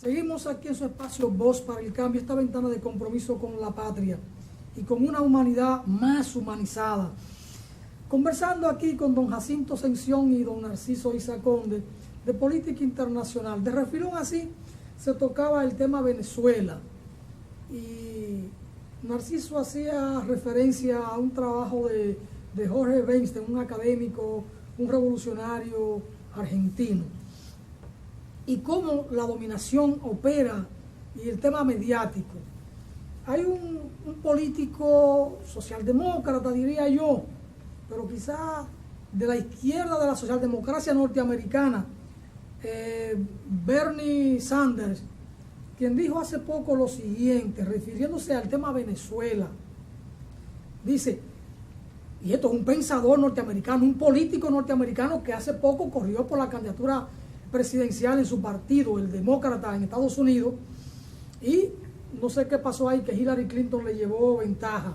Seguimos aquí en su espacio Voz para el Cambio, esta ventana de compromiso con la patria y con una humanidad más humanizada. Conversando aquí con don Jacinto Ascensión y don Narciso Conde de política internacional. De refilón así se tocaba el tema Venezuela y Narciso hacía referencia a un trabajo de Jorge Weinstein, un académico, un revolucionario argentino, y cómo la dominación opera y el tema mediático. Hay un político socialdemócrata, diría yo, pero quizá de la izquierda de la socialdemocracia norteamericana, Bernie Sanders, quien dijo hace poco lo siguiente, refiriéndose al tema Venezuela. Dice, y esto es un pensador norteamericano, un político norteamericano que hace poco corrió por la candidatura presidencial en su partido, el demócrata en Estados Unidos, y no sé qué pasó ahí, que Hillary Clinton le llevó ventaja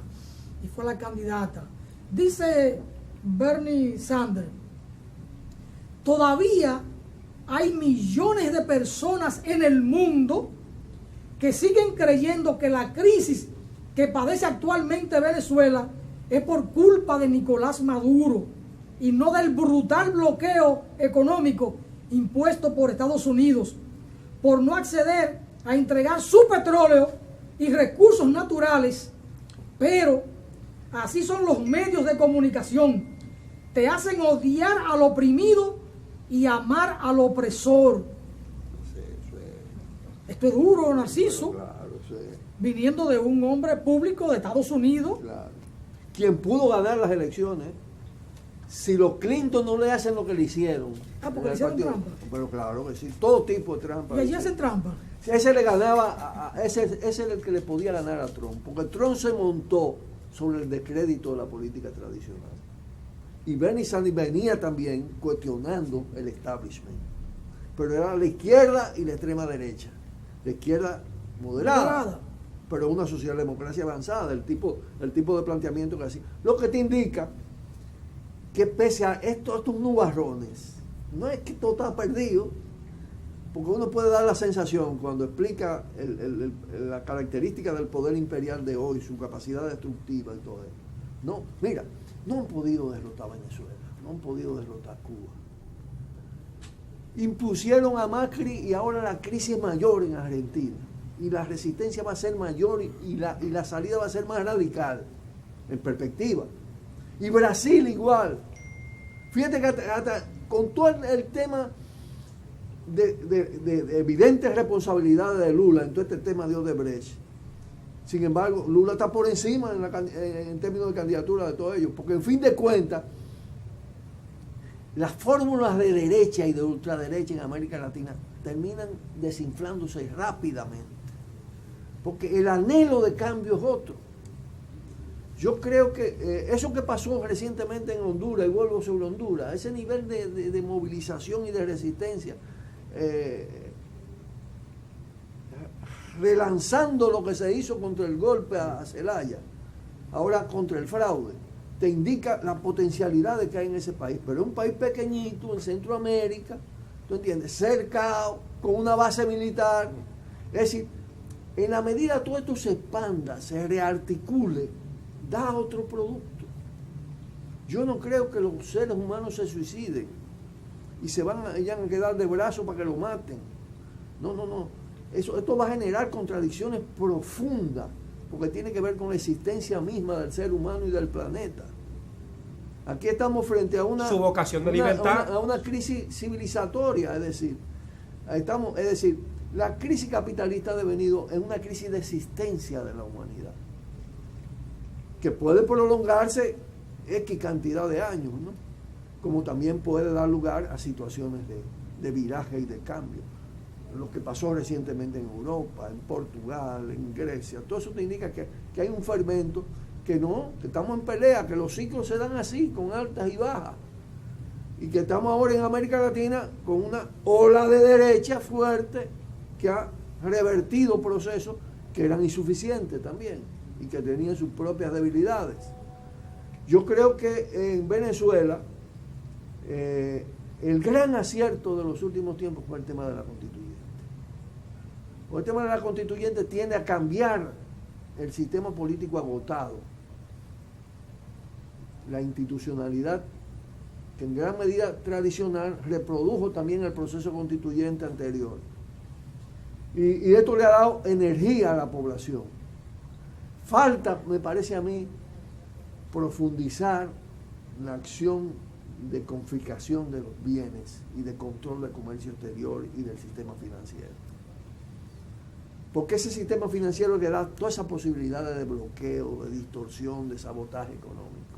y fue la candidata. Dice Bernie Sanders, todavía hay millones de personas en el mundo que siguen creyendo que la crisis que padece actualmente Venezuela es por culpa de Nicolás Maduro y no del brutal bloqueo económico impuesto por Estados Unidos por no acceder a entregar su petróleo y recursos naturales. Pero así son los medios de comunicación, te hacen odiar al oprimido y amar al opresor. Esto es duro, Narciso, claro, sí. Viniendo de un hombre público de Estados Unidos. Claro. Quien pudo ganar las elecciones, si los Clinton no le hacen lo que le hicieron. Porque le hicieron trampa. Pero claro que sí, todo tipo de trampa. Y allí hacen trampa. Ese le ganaba, ese es el que le podía ganar a Trump, porque Trump se montó sobre el descrédito de la política tradicional. Y Bernie Sanders venía también cuestionando el establishment. Pero era la izquierda y la extrema derecha. La izquierda moderada. Pero una socialdemocracia avanzada, el tipo de planteamiento que hacía. Lo que te indica que pese a estos nubarrones, no es que todo está perdido, porque uno puede dar la sensación cuando explica la característica del poder imperial de hoy, su capacidad destructiva y todo eso. No, mira, no han podido derrotar Venezuela, no han podido derrotar Cuba. Impusieron a Macri y ahora la crisis es mayor en Argentina. Y la resistencia va a ser mayor y la salida va a ser más radical, en perspectiva. Y Brasil igual. Fíjate que hasta con todo el tema de evidentes responsabilidades de Lula en todo este tema de Odebrecht, sin embargo, Lula está por encima en términos de candidatura de todos ellos, porque en fin de cuentas, las fórmulas de derecha y de ultraderecha en América Latina terminan desinflándose rápidamente, porque el anhelo de cambio es otro. Yo creo que eso que pasó recientemente en Honduras, y vuelvo sobre Honduras, ese nivel de movilización y de resistencia, relanzando lo que se hizo contra el golpe a Zelaya, ahora contra el fraude, te indica la potencialidad que hay en ese país. Pero es un país pequeñito en Centroamérica, ¿tú entiendes? Cercado, con una base militar. Es decir, en la medida todo esto se expanda, se rearticule, da otro producto. Yo no creo que los seres humanos se suiciden y se van a quedar de brazos para que lo maten. No. Esto va a generar contradicciones profundas, porque tiene que ver con la existencia misma del ser humano y del planeta. Aquí estamos frente a su vocación de libertad, a una crisis civilizatoria, es decir, la crisis capitalista ha devenido en una crisis de existencia de la humanidad, que puede prolongarse X cantidad de años, ¿no? Como también puede dar lugar a situaciones de viraje y de cambio. Lo que pasó recientemente en Europa, en Portugal, en Grecia, todo eso te indica que hay un fermento, que estamos en pelea, que los ciclos se dan así, con altas y bajas, y que estamos ahora en América Latina con una ola de derecha fuerte que ha revertido procesos que eran insuficientes también y que tenían sus propias debilidades. Yo creo que en Venezuela el gran acierto de los últimos tiempos fue el tema de la constituyente. Porque el tema de la constituyente tiende a cambiar el sistema político agotado, la institucionalidad que en gran medida tradicional reprodujo también el proceso constituyente anterior. Y esto le ha dado energía a la población. Falta, me parece a mí, profundizar la acción de confiscación de los bienes y de control del comercio exterior y del sistema financiero. Porque ese sistema financiero que da todas esas posibilidades de bloqueo, de distorsión, de sabotaje económico,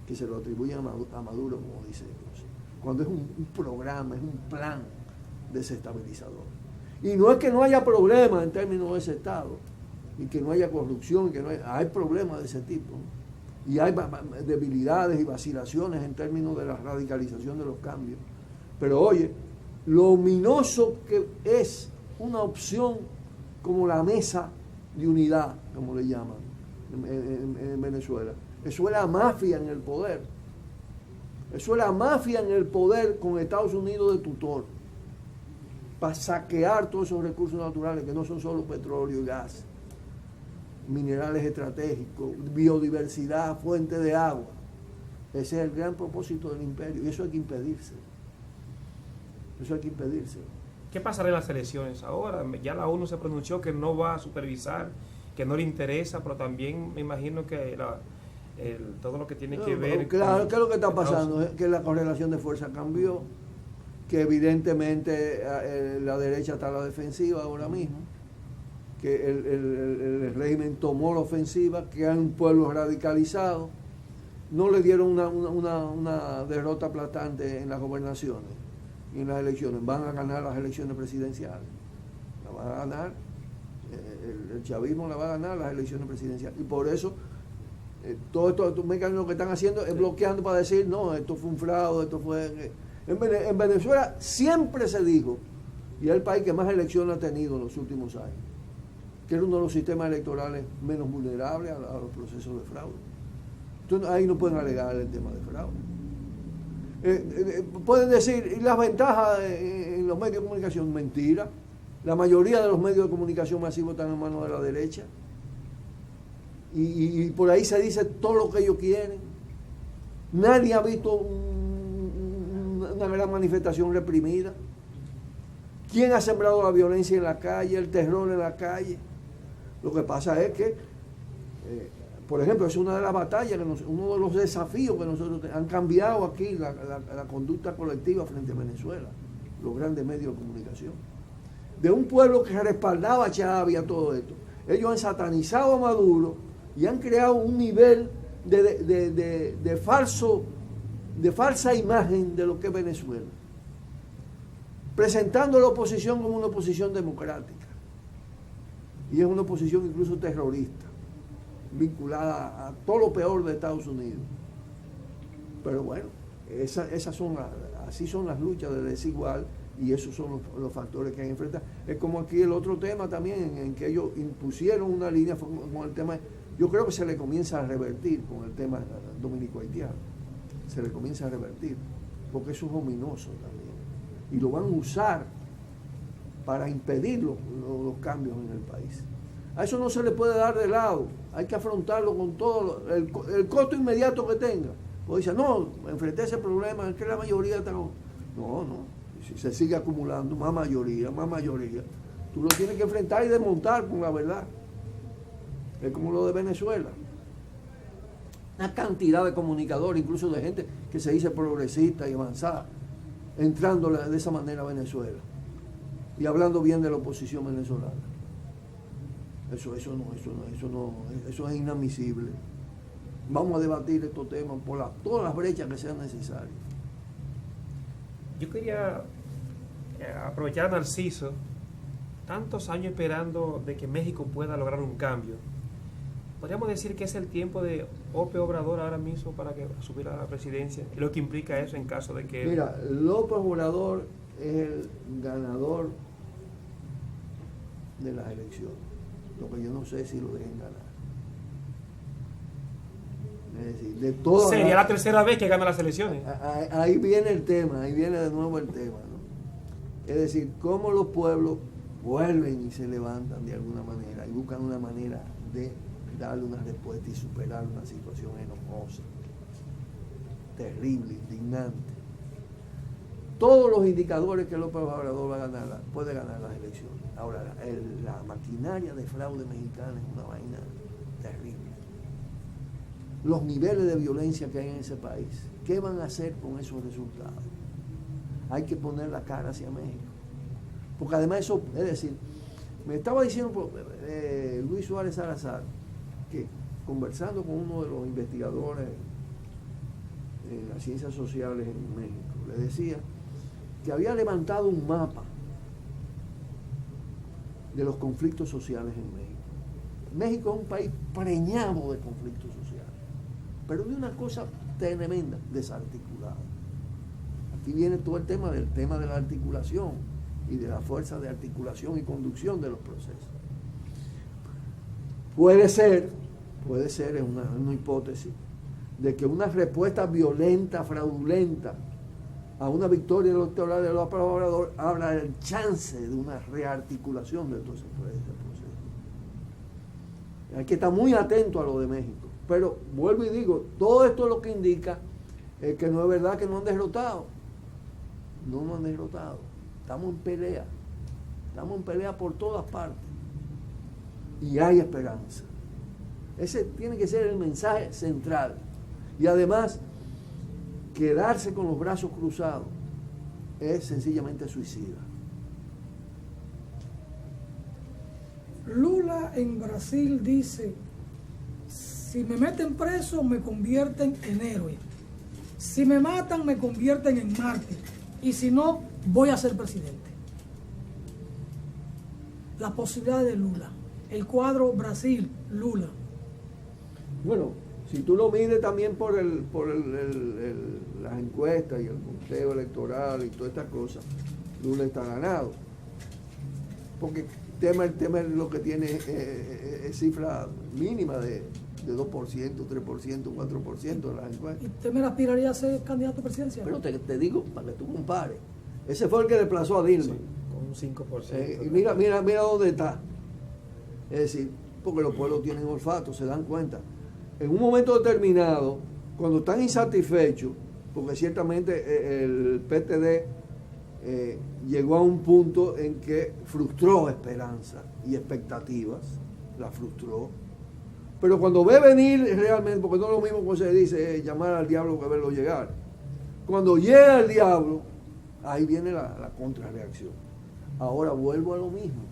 que se lo atribuyen a Maduro, como dice José, cuando es un programa, es un plan desestabilizador. Y no es que no haya problemas en términos de ese Estado, y que no haya corrupción, que no hay problemas de ese tipo, ¿no? Y hay debilidades y vacilaciones en términos de la radicalización de los cambios. Pero oye, lo ominoso que es una opción como la mesa de unidad, como le llaman en Venezuela. Eso es la mafia en el poder. Eso es la mafia en el poder con Estados Unidos de tutor, para saquear todos esos recursos naturales que no son solo petróleo y gas, minerales estratégicos, biodiversidad, fuente de agua. Ese es el gran propósito del imperio y eso hay que impedirse. Eso hay que impedirse. ¿Qué pasará en las elecciones ahora? Ya la ONU se pronunció que no va a supervisar, que no le interesa, pero también me imagino que todo lo que tiene que ver... Claro, ¿qué es lo que está pasando? Que la correlación de fuerza cambió, que evidentemente la derecha está a la defensiva ahora mismo, que el régimen tomó la ofensiva, que hay un pueblo radicalizado, no le dieron una derrota aplastante en las gobernaciones y en las elecciones, van a ganar las elecciones presidenciales, la van a ganar, el chavismo la va a ganar las elecciones presidenciales, y por eso todo estos mecanismos que están haciendo es bloqueando para decir, no, esto fue un fraude, esto fue... En Venezuela siempre se dijo, y es el país que más elecciones ha tenido en los últimos años, que era uno de los sistemas electorales menos vulnerables a los procesos de fraude. Entonces ahí no pueden alegar el tema de fraude. Pueden decir, ¿y las ventajas en los medios de comunicación? Mentira. La mayoría de los medios de comunicación masivos están en manos de la derecha. Y por ahí se dice todo lo que ellos quieren. Nadie ha visto una gran manifestación reprimida. ¿Quién ha sembrado la violencia en la calle, el terror en la calle? Lo que pasa es que, por ejemplo, es una de las batallas, uno de los desafíos que nosotros han cambiado aquí la conducta colectiva frente a Venezuela, los grandes medios de comunicación. De un pueblo que respaldaba a Chávez y a todo esto. Ellos han satanizado a Maduro y han creado un nivel de falsa imagen de lo que es Venezuela, presentando a la oposición como una oposición democrática. Y es una oposición incluso terrorista, vinculada a todo lo peor de Estados Unidos. Pero bueno, así son las luchas de desigual y esos son los factores que hay que enfrentar. Es como aquí el otro tema también, en que ellos impusieron una línea con el tema. Yo creo que se le comienza a revertir con el tema dominico-haitiano. Se le comienza a revertir, porque eso es ominoso también. Y lo van a usar para impedir los cambios en el país. A eso no se le puede dar de lado, hay que afrontarlo con todo el costo inmediato que tenga. O dice, no, enfrenté ese problema, es que la mayoría está... No, si se sigue acumulando más mayoría, tú lo tienes que enfrentar y desmontar con la verdad. Es como lo de Venezuela. Una cantidad de comunicadores, incluso de gente que se dice progresista y avanzada, entrando de esa manera a Venezuela y hablando bien de la oposición venezolana. Eso es inadmisible. Vamos a debatir estos temas por todas las brechas que sean necesarias. Yo quería aprovechar a Narciso, tantos años esperando de que México pueda lograr un cambio. Podríamos decir que es el tiempo de López Obrador ahora mismo para que subiera a la presidencia, y lo que implica eso en caso de que... Mira, López Obrador es el ganador de las elecciones, lo que yo no sé si lo dejen ganar. Es decir, de todas sería la tercera vez que gana las elecciones. Ahí viene el tema, ahí viene de nuevo el tema, ¿no? Es decir, cómo los pueblos vuelven y se levantan de alguna manera y buscan una manera de darle una respuesta y superar una situación enojosa, terrible, indignante. Todos los indicadores que López Obrador puede ganar las elecciones. Ahora, la maquinaria de fraude mexicana es una vaina terrible. Los niveles de violencia que hay en ese país, ¿qué van a hacer con esos resultados? Hay que poner la cara hacia México. Porque además eso, es decir, me estaba diciendo Luis Suárez Salazar, que conversando con uno de los investigadores en las ciencias sociales en México, le decía que había levantado un mapa de los conflictos sociales en México. México es un país preñado de conflictos sociales, pero de una cosa tremenda, desarticulada. Aquí viene todo el tema de la articulación y de la fuerza de articulación y conducción de los procesos. Puede ser, es una hipótesis, de que una respuesta violenta, fraudulenta, a una victoria electoral de López Obrador habla del chance de una rearticulación de todo ese proceso. Hay que estar muy atento a lo de México. Pero vuelvo y digo, todo esto es lo que indica que no es verdad que no han derrotado. No nos han derrotado. Estamos en pelea por todas partes. Y hay esperanza. Ese tiene que ser el mensaje central. Y además, quedarse con los brazos cruzados es sencillamente suicida. Lula en Brasil dice: si me meten preso me convierten en héroe, si me matan me convierten en mártir, y si no, voy a ser presidente. La posibilidad de Lula, el cuadro Brasil-Lula. Bueno, si tú lo mides también por las encuestas y el conteo electoral y todas estas cosas, Lula está ganado. Porque el tema lo que tiene es cifra mínima de 2%, 3%, 4% de las encuestas. ¿Y usted me aspiraría a ser candidato presidencial? Pero te digo, para que tú compares. Ese fue el que desplazó a Dilma. Sí, con un 5%. Y mira dónde está. Es decir, porque los pueblos tienen olfato, se dan cuenta. En un momento determinado, cuando están insatisfechos, porque ciertamente el PTD llegó a un punto en que frustró esperanza y expectativas, la frustró. Pero cuando ve venir realmente, porque no es lo mismo como se dice, llamar al diablo que verlo llegar. Cuando llega el diablo, ahí viene la contrarreacción. Ahora vuelvo a lo mismo.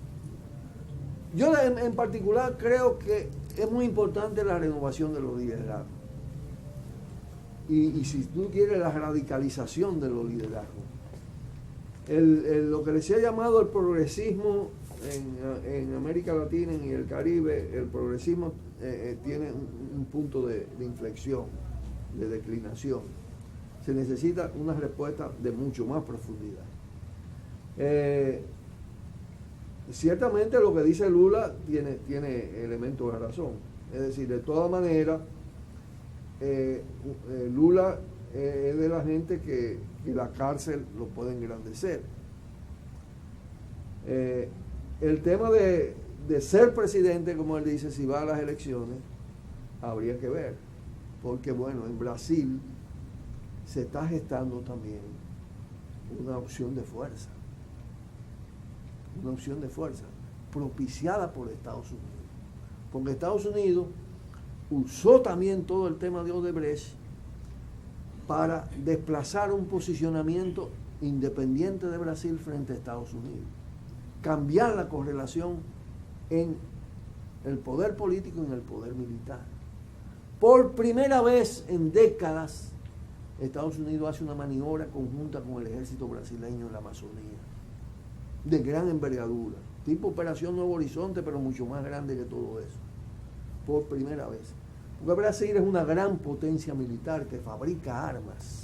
Yo en particular creo que es muy importante la renovación de los liderazgos. Y si tú quieres, la radicalización de los liderazgos. Lo que se ha llamado el progresismo en América Latina y el Caribe, el progresismo tiene un punto de inflexión, de declinación. Se necesita una respuesta de mucho más profundidad. Ciertamente lo que dice Lula tiene elementos de razón. Es decir, de todas maneras, Lula es de la gente que la cárcel lo puede engrandecer. El tema de ser presidente, como él dice, si va a las elecciones, habría que ver. Porque bueno, en Brasil se está gestando también una opción de fuerza. Una opción de fuerza propiciada por Estados Unidos. Porque Estados Unidos usó también todo el tema de Odebrecht para desplazar un posicionamiento independiente de Brasil frente a Estados Unidos. Cambiar la correlación en el poder político y en el poder militar. Por primera vez en décadas, Estados Unidos hace una maniobra conjunta con el ejército brasileño en la Amazonía, de gran envergadura, tipo Operación Nuevo Horizonte, pero mucho más grande que todo eso, por primera vez. Porque Brasil es una gran potencia militar que fabrica armas,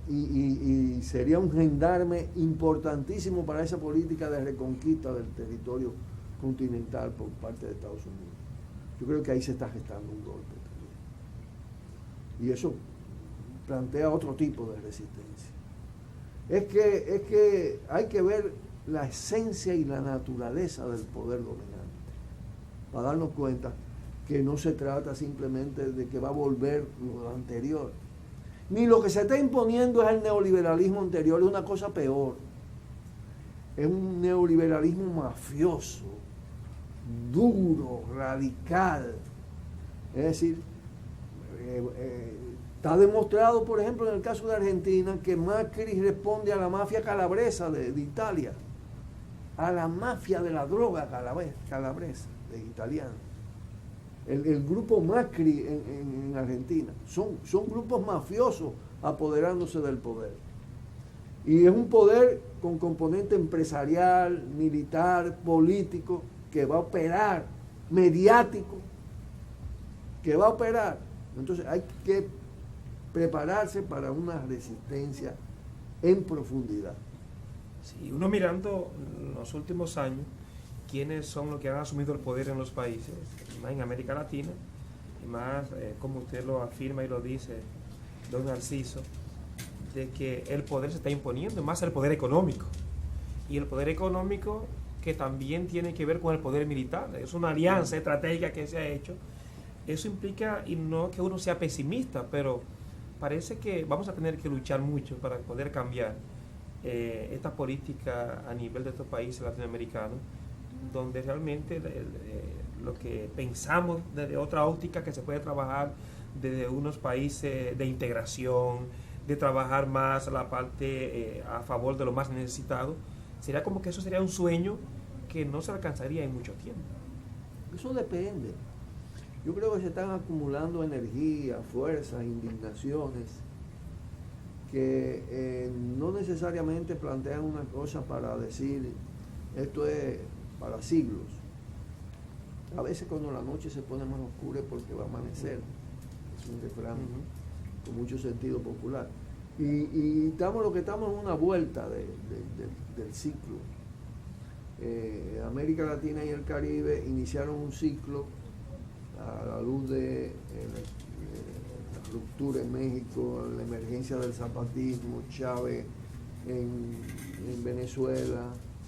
y sería un gendarme importantísimo para esa política de reconquista del territorio continental por parte de Estados Unidos. Yo creo que ahí se está gestando un golpe también. Y eso plantea otro tipo de resistencia. Es que hay que ver la esencia y la naturaleza del poder dominante, para darnos cuenta que no se trata simplemente de que va a volver lo anterior, ni lo que se está imponiendo es el neoliberalismo anterior, es una cosa peor, es un neoliberalismo mafioso, duro, radical. Es decir, está demostrado, por ejemplo, en el caso de Argentina, que Macri responde a la mafia calabresa de Italia, a la mafia de la droga calabresa de italiano. El grupo Macri en Argentina son grupos mafiosos apoderándose del poder. Y es un poder con componente empresarial, militar, político, que va a operar, mediático, que va a operar. Entonces hay que prepararse para una resistencia en profundidad. Sí, uno mirando los últimos años, quiénes son los que han asumido el poder en los países, más en América Latina, y más, como usted lo afirma y lo dice, don Narciso, de que el poder se está imponiendo, más el poder económico. Y el poder económico que también tiene que ver con el poder militar. Es una alianza estratégica que se ha hecho. Eso implica, y no que uno sea pesimista, pero parece que vamos a tener que luchar mucho para poder cambiar esta política a nivel de estos países latinoamericanos, donde realmente lo que pensamos desde otra óptica que se puede trabajar desde unos países de integración, de trabajar más la parte a favor de los más necesitados, sería como que eso sería un sueño que no se alcanzaría en mucho tiempo. Eso depende. Yo creo que se están acumulando energía, fuerzas, indignaciones, que no necesariamente plantean una cosa para decir, esto es para siglos. A veces cuando la noche se pone más oscura es porque va a amanecer. Es un refrán con mucho sentido popular. Y estamos lo que estamos en una vuelta del ciclo. América Latina y el Caribe iniciaron un ciclo a la luz de la ruptura en México, la emergencia del zapatismo, Chávez en Venezuela,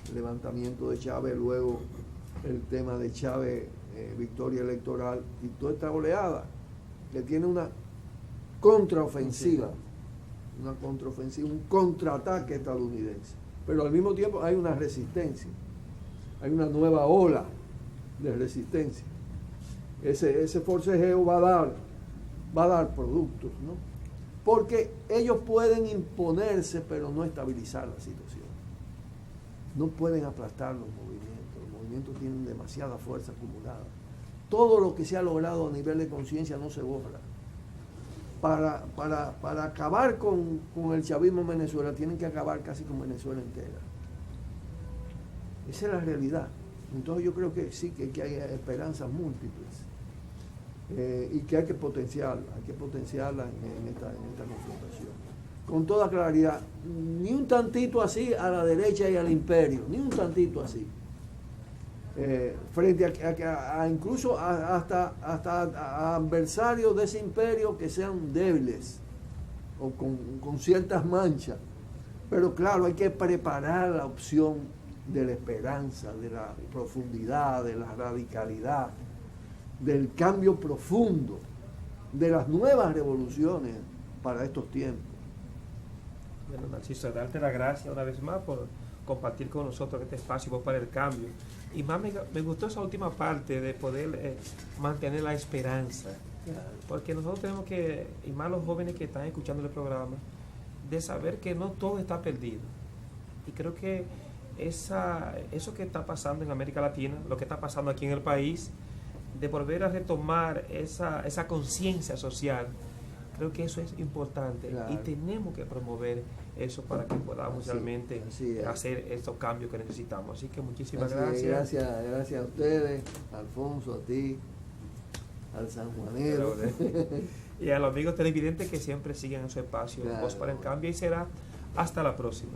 el levantamiento de Chávez, luego el tema de Chávez, victoria electoral, y toda esta oleada que tiene una contraofensiva, un contraataque estadounidense, pero al mismo tiempo hay una resistencia, hay una nueva ola de resistencia. Ese forcejeo va a dar productos, ¿no? Porque ellos pueden imponerse, pero no estabilizar la situación. No pueden aplastar los movimientos tienen demasiada fuerza acumulada. Todo lo que se ha logrado a nivel de conciencia no se borra. Para acabar con el chavismo en Venezuela, tienen que acabar casi con Venezuela entera. Esa es la realidad. Entonces yo creo que sí, que hay esperanzas múltiples. Y que hay que potenciarla en esta confrontación. Con toda claridad, ni un tantito así a la derecha y al imperio, ni un tantito así. Frente a incluso hasta a adversarios de ese imperio que sean débiles o con ciertas manchas. Pero claro, hay que preparar la opción de la esperanza, de la profundidad, de la radicalidad, del cambio profundo, de las nuevas revoluciones para estos tiempos. Bueno, Narciso, darte las gracias una vez más por compartir con nosotros este espacio Voz para el Cambio. Y más me gustó esa última parte de poder mantener la esperanza. Porque nosotros tenemos que, y más los jóvenes que están escuchando el programa, de saber que no todo está perdido. Y creo que eso que está pasando en América Latina, lo que está pasando aquí en el país, de volver a retomar esa conciencia social, creo que eso es importante. Claro. Y tenemos que promover eso para que podamos realmente hacer estos cambios que necesitamos. Así que muchísimas gracias. Gracias a ustedes, a Alfonso, a ti, al sanjuanero. Y a los amigos televidentes que siempre siguen en su espacio, Voz para el Cambio, y será hasta la próxima.